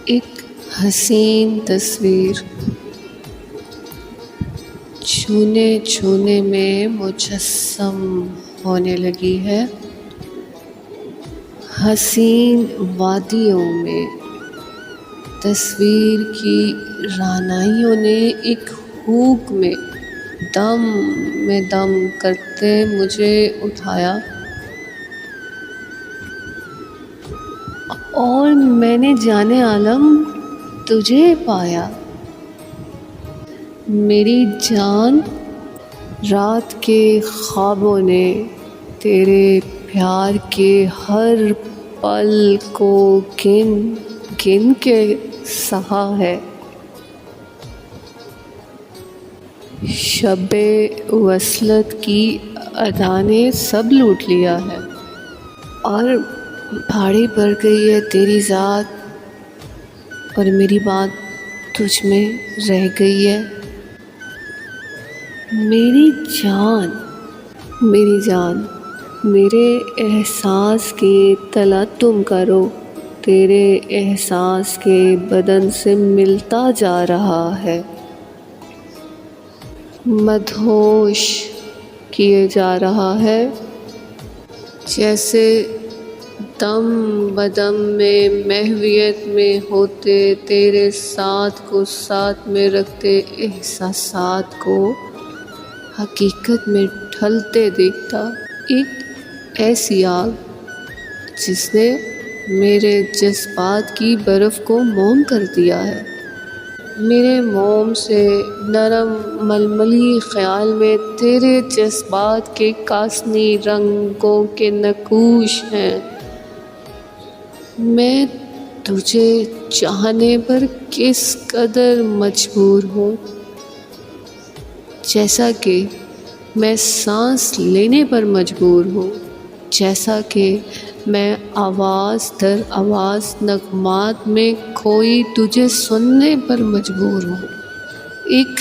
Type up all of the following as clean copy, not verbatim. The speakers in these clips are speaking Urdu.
ایک حسین تصویر چھونے چھونے میں مجسم ہونے لگی ہے۔ حسین وادیوں میں تصویر کی رعنائیوں نے ایک ہوک میں دم کرتے مجھے اٹھایا، اور میں نے جانے عالم تجھے پایا۔ میری جان، رات کے خوابوں نے تیرے پیار کے ہر پل کو گن گن کے سہا ہے۔ شب وصلت کی ادا نے سب لوٹ لیا ہے، اور بھاڑی پڑ گئی ہے تیری ذات، اور میری بات تجھ میں رہ گئی ہے۔ میری جان، میرے احساس کے تلاطم کرو، تیرے احساس کے بدن سے ملتا جا رہا ہے، مدہوش کیے جا رہا ہے، جیسے دم بدم میں محویت میں ہوتے تیرے ساتھ کو ساتھ میں رکھتے احساسات کو حقیقت میں ڈھلتے دیکھتا۔ ایک ایسی آگ جس نے میرے جذبات کی برف کو موم کر دیا ہے۔ میرے موم سے نرم ململی خیال میں تیرے جذبات کے کاسنی رنگوں کے نقوش ہیں۔ میں تجھے چاہنے پر کس قدر مجبور ہوں، جیسا کہ میں سانس لینے پر مجبور ہوں، جیسا کہ میں آواز در آواز نغمات میں کھوئی تجھے سننے پر مجبور ہوں۔ ایک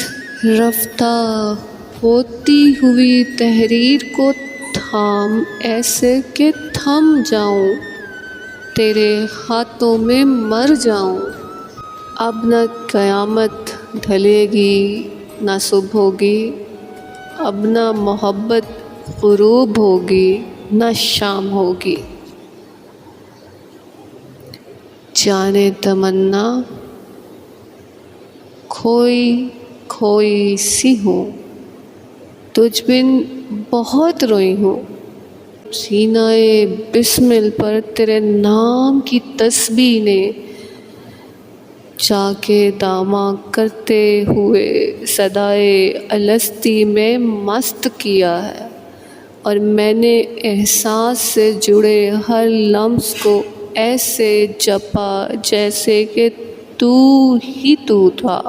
رفتہ ہوتی ہوئی تحریر کو تھام ایسے کہ تھم جاؤں، تیرے ہاتھوں میں مر جاؤں۔ اب نہ قیامت ڈھلے گی نہ صبح ہوگی، اب نہ محبت غروب ہوگی نہ شام ہوگی۔ جانے تمنا کھوئی سی ہوں، تجھ بن بہت روئی ہوں۔ سینہ بسمل پر تیرے نام کی تسبیح نے جا کے داماں کرتے ہوئے صدائے الستی میں مست کیا ہے، اور میں نے احساس سے جڑے ہر لمس کو ایسے جپا جیسے کہ تو ہی تو تھا۔